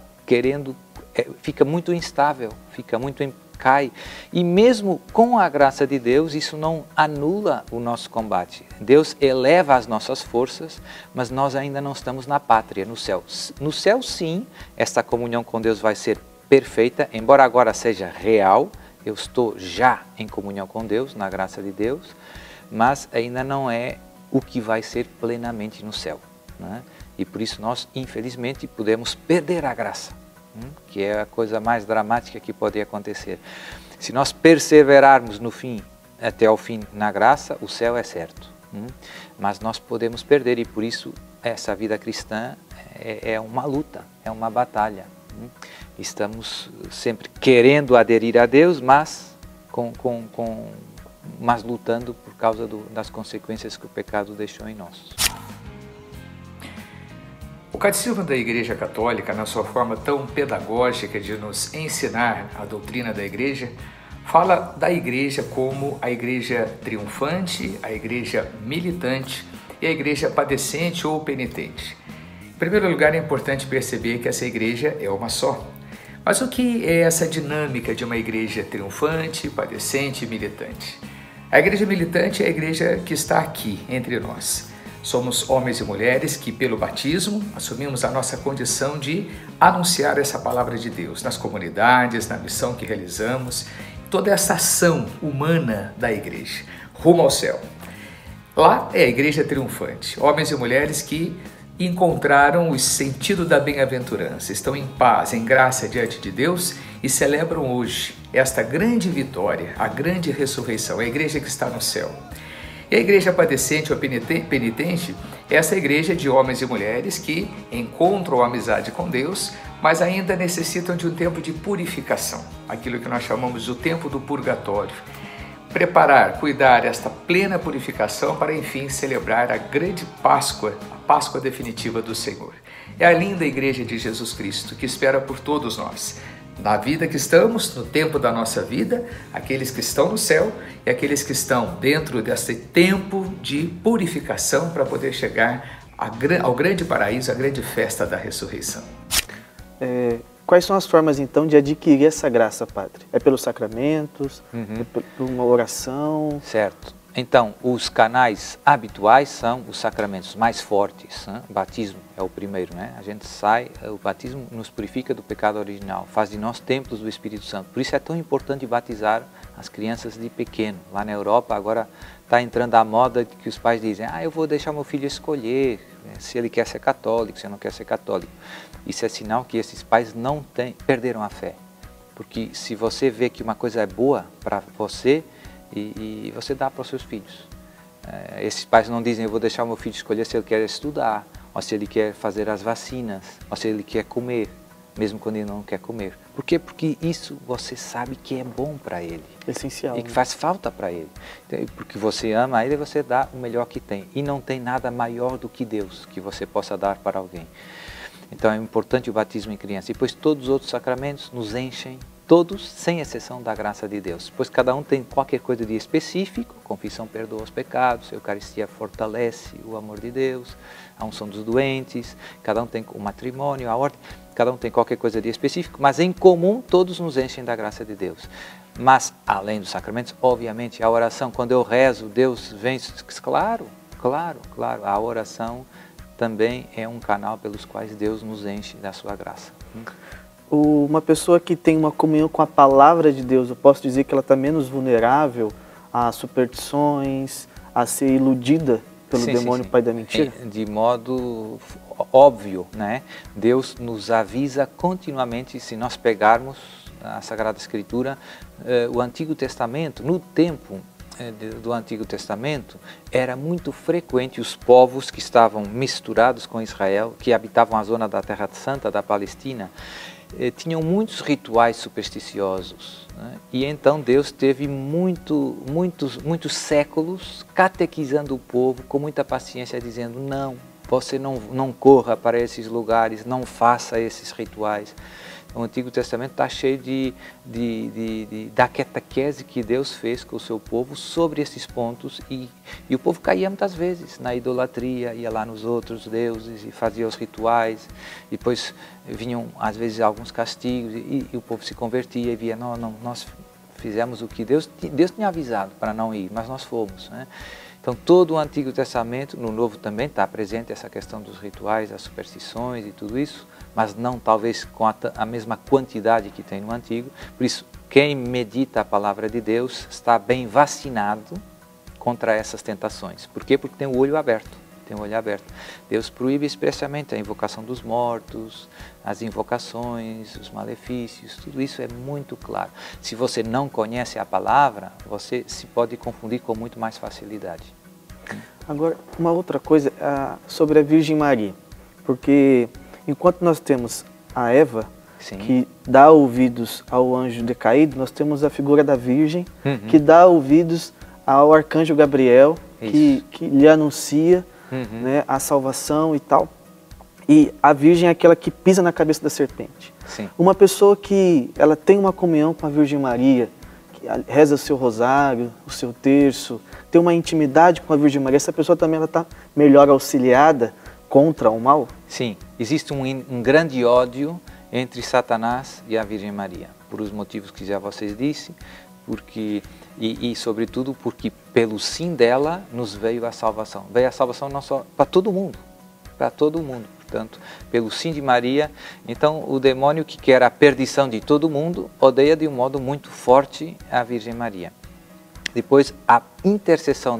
Speaker 4: fica muito instável, fica muito cai. E mesmo com a graça de Deus, isso não anula o nosso combate. Deus eleva as nossas forças, mas nós ainda não estamos na pátria, no céu. No céu, sim, esta comunhão com Deus vai ser perfeita, embora agora seja real. Eu estou já em comunhão com Deus, na graça de Deus, mas ainda não é o que vai ser plenamente no céu, né? E por isso nós, infelizmente, podemos perder a graça, que é a coisa mais dramática que pode acontecer. Se nós perseverarmos no fim, até ao fim na graça, o céu é certo, mas nós podemos perder, e por isso essa vida cristã é uma luta, é uma batalha. Estamos sempre querendo aderir a Deus, mas mas lutando por causa das consequências que o pecado deixou em nós.
Speaker 8: O Catecismo da Igreja Católica, na sua forma tão pedagógica de nos ensinar a doutrina da Igreja, fala da Igreja como a Igreja triunfante, a Igreja militante e a Igreja padecente ou penitente. Em primeiro lugar, é importante perceber que essa Igreja é uma só. Mas o que é essa dinâmica de uma Igreja triunfante, padecente e militante? A Igreja militante é a Igreja que está aqui entre nós. Somos homens e mulheres que, pelo batismo, assumimos a nossa condição de anunciar essa palavra de Deus nas comunidades, na missão que realizamos, toda essa ação humana da Igreja, rumo ao céu. Lá é a Igreja triunfante, homens e mulheres que encontraram o sentido da bem-aventurança, estão em paz, em graça diante de Deus e celebram hoje esta grande vitória, a grande ressurreição, a Igreja que está no céu. E a Igreja padecente ou penitente é essa Igreja de homens e mulheres que encontram a amizade com Deus, mas ainda necessitam de um tempo de purificação, aquilo que nós chamamos do tempo do purgatório. Preparar, cuidar esta plena purificação para, enfim, celebrar a grande Páscoa, a Páscoa definitiva do Senhor. É a linda Igreja de Jesus Cristo que espera por todos nós, na vida que estamos, no tempo da nossa vida, aqueles que estão no céu e aqueles que estão dentro desse tempo de purificação para poder chegar ao grande paraíso, à grande festa da ressurreição.
Speaker 3: Quais são as formas, então, de adquirir essa graça, Padre? É pelos sacramentos? É por uma oração?
Speaker 4: Certo. Então, os canais habituais são os sacramentos mais fortes, né? O batismo é o primeiro, né? A gente o batismo nos purifica do pecado original, faz de nós templos do Espírito Santo. Por isso é tão importante batizar as crianças de pequeno. Lá na Europa agora está entrando a moda de que os pais dizem: eu vou deixar meu filho escolher, né, se ele quer ser católico, se não quer ser católico. Isso é sinal que esses pais perderam a fé. Porque se você vê que uma coisa é boa para você, e você dá para os seus filhos. Esses pais não dizem: eu vou deixar meu filho escolher se ele quer estudar, ou se ele quer fazer as vacinas, ou se ele quer comer, mesmo quando ele não quer comer. Por quê? Porque isso você sabe que é bom para ele.
Speaker 3: Essencial.
Speaker 4: E que faz falta para ele. Porque você ama ele, você dá o melhor que tem. E não tem nada maior do que Deus que você possa dar para alguém. Então é importante o batismo em criança. E depois todos os outros sacramentos nos enchem, todos, sem exceção, da graça de Deus. Pois cada um tem qualquer coisa de específico. Confissão perdoa os pecados, a Eucaristia fortalece o amor de Deus, a unção dos doentes, cada um tem o matrimônio, a ordem, cada um tem qualquer coisa de específico, mas em comum todos nos enchem da graça de Deus. Mas, além dos sacramentos, obviamente, a oração, quando eu rezo, Deus vem, claro, a oração também é um canal pelos quais Deus nos enche da sua graça.
Speaker 3: Uma pessoa que tem uma comunhão com a palavra de Deus, eu posso dizer que ela está menos vulnerável a superstições, a ser iludida pelo demônio pai da mentira?
Speaker 4: De modo óbvio, né? Deus nos avisa continuamente, se nós pegarmos a Sagrada Escritura, o Antigo Testamento, no tempo do Antigo Testamento, era muito frequente os povos que estavam misturados com Israel, que habitavam a zona da Terra Santa, da Palestina, tinham muitos rituais supersticiosos, né? E então Deus teve muitos séculos catequizando o povo com muita paciência, dizendo: não, você não corra para esses lugares, não faça esses rituais. O Antigo Testamento está cheio da catequese que Deus fez com o seu povo sobre esses pontos e o povo caía muitas vezes na idolatria, ia lá nos outros deuses e fazia os rituais, e depois vinham às vezes alguns castigos e o povo se convertia e via, não, nós fizemos o que Deus tinha avisado para não ir, mas nós fomos, né? Então, todo o Antigo Testamento, no Novo também está presente essa questão dos rituais, das superstições e tudo isso, mas não talvez com a mesma quantidade que tem no Antigo. Por isso, quem medita a palavra de Deus está bem vacinado contra essas tentações. Por quê? Porque tem o olho aberto. Tem o olho aberto. Deus proíbe expressamente a invocação dos mortos, as invocações, os malefícios, tudo isso é muito claro. Se você não conhece a palavra, você se pode confundir com muito mais facilidade.
Speaker 3: Agora, uma outra coisa sobre a Virgem Maria, porque enquanto nós temos a Eva,
Speaker 4: Sim.
Speaker 3: que dá ouvidos ao anjo decaído, nós temos a figura da Virgem, que dá ouvidos ao arcanjo Gabriel, que lhe anuncia né, a salvação e tal. E a Virgem é aquela que pisa na cabeça da serpente.
Speaker 4: Sim.
Speaker 3: Uma pessoa que ela tem uma comunhão com a Virgem Maria, que reza o seu rosário, o seu terço, tem uma intimidade com a Virgem Maria, essa pessoa também está melhor auxiliada contra o mal?
Speaker 4: Sim, existe um grande ódio entre Satanás e a Virgem Maria, por os motivos que já vocês disseram, porque e sobretudo porque pelo sim dela nos veio a salvação. Veio a salvação não só para todo mundo, portanto, pelo sim de Maria. Então, o demônio que quer a perdição de todo mundo odeia de um modo muito forte a Virgem Maria. Depois, a intercessão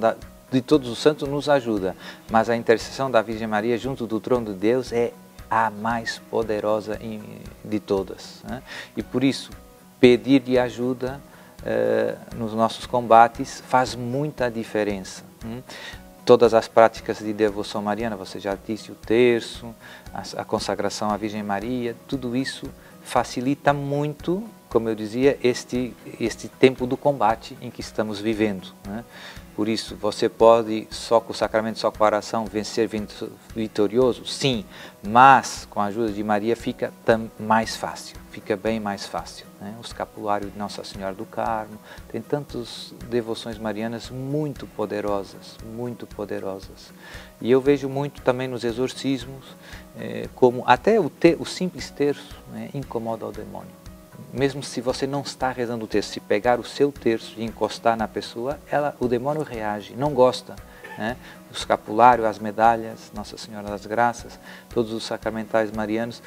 Speaker 4: de todos os santos nos ajuda, mas a intercessão da Virgem Maria junto do trono de Deus é a mais poderosa de todas, né? E por isso, pedir de ajuda nos nossos combates faz muita diferença. Todas as práticas de devoção mariana, você já disse, o terço, a consagração à Virgem Maria, tudo isso facilita muito, como eu dizia, este tempo do combate em que estamos vivendo, né? Por isso, você pode, só com o sacramento, só com a oração, vencer vitorioso? Sim, mas com a ajuda de Maria fica mais fácil, fica bem mais fácil, né? O escapulário de Nossa Senhora do Carmo, tem tantas devoções marianas muito poderosas, E eu vejo muito também nos exorcismos, como até o simples terço, né, incomoda o demônio. Mesmo se você não está rezando o terço, se pegar o seu terço e encostar na pessoa, o demônio reage, não gosta, né? O escapulário, as medalhas, Nossa Senhora das Graças, todos os sacramentais marianos,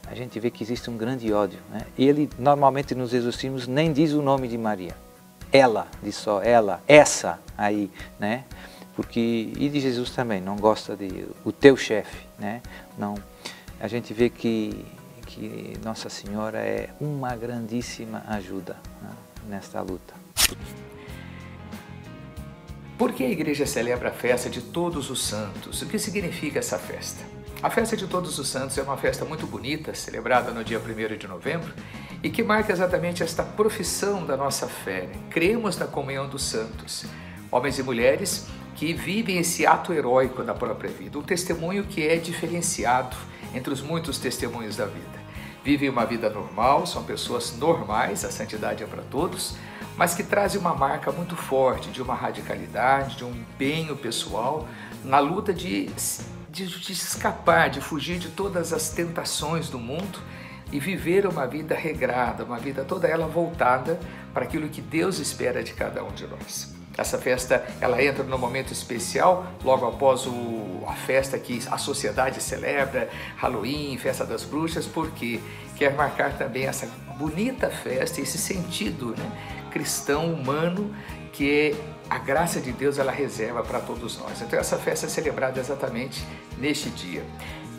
Speaker 4: a gente vê que existe um grande ódio, né? E ele normalmente nos exorcismos nem diz o nome de Maria. Ela, diz só ela, essa aí, né? E de Jesus também, não gosta de o teu chefe, né? Não, a gente vê que Nossa Senhora é uma grandíssima ajuda, né, nesta luta.
Speaker 8: Por que a Igreja celebra a festa de Todos os Santos? O que significa essa festa? A festa de Todos os Santos é uma festa muito bonita, celebrada no dia 1º de novembro, e que marca exatamente esta profissão da nossa fé. Cremos na comunhão dos santos, homens e mulheres que vivem esse ato heróico da própria vida, um testemunho que é diferenciado entre os muitos testemunhos da vida. Vivem uma vida normal, são pessoas normais, a santidade é para todos, mas que trazem uma marca muito forte de uma radicalidade, de um empenho pessoal na luta de escapar, de fugir de todas as tentações do mundo e viver uma vida regrada, uma vida toda ela voltada para aquilo que Deus espera de cada um de nós. Essa festa, ela entra num momento especial, logo após a festa que a sociedade celebra, Halloween, Festa das Bruxas, porque quer marcar também essa bonita festa, esse sentido, né, cristão, humano, que a graça de Deus ela reserva para todos nós. Então essa festa é celebrada exatamente neste dia.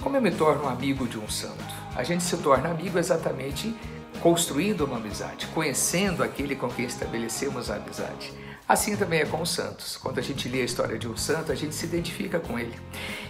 Speaker 8: Como eu me torno amigo de um santo? A gente se torna amigo exatamente construindo uma amizade, conhecendo aquele com quem estabelecemos a amizade. Assim também é com os santos. Quando a gente lê a história de um santo, a gente se identifica com ele.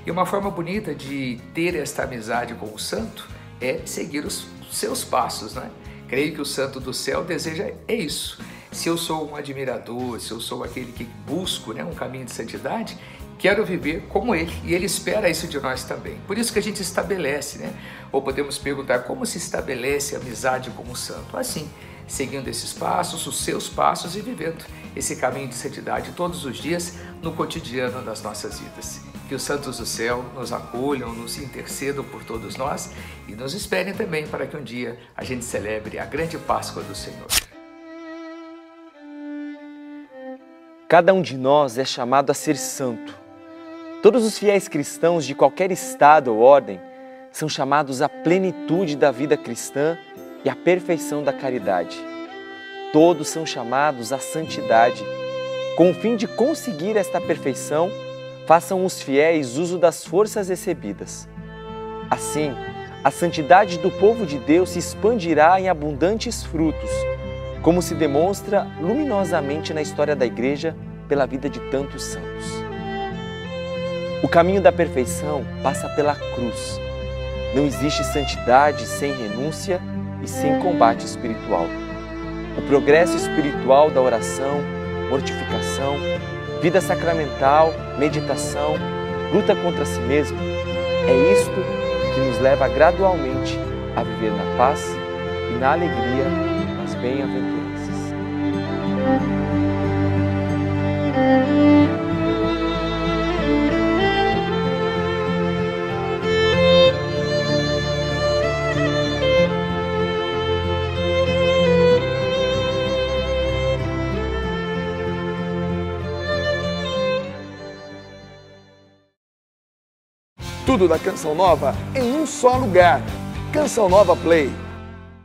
Speaker 8: E uma forma bonita de ter esta amizade com o santo é seguir os seus passos, né? Creio que o santo do céu deseja isso. Se eu sou um admirador, se eu sou aquele que busco, né, um caminho de santidade, quero viver como Ele, e Ele espera isso de nós também. Por isso que a gente estabelece, né? Ou podemos perguntar, como se estabelece a amizade com o santo? Assim, seguindo esses passos, os seus passos, e vivendo esse caminho de santidade todos os dias no cotidiano das nossas vidas. Que os santos do céu nos acolham, nos intercedam por todos nós e nos esperem também para que um dia a gente celebre a grande Páscoa do Senhor.
Speaker 2: Cada um de nós é chamado a ser santo. Todos os fiéis cristãos de qualquer estado ou ordem são chamados à plenitude da vida cristã e à perfeição da caridade. Todos são chamados à santidade. Com o fim de conseguir esta perfeição, façam os fiéis uso das forças recebidas. Assim, a santidade do povo de Deus se expandirá em abundantes frutos, como se demonstra luminosamente na história da Igreja pela vida de tantos santos. O caminho da perfeição passa pela cruz. Não existe santidade sem renúncia e sem combate espiritual. O progresso espiritual da oração, mortificação, vida sacramental, meditação, luta contra si mesmo, é isto que nos leva gradualmente a viver na paz e na alegria das bem-aventuranças.
Speaker 1: Tudo da Canção Nova em um só lugar. Canção Nova Play.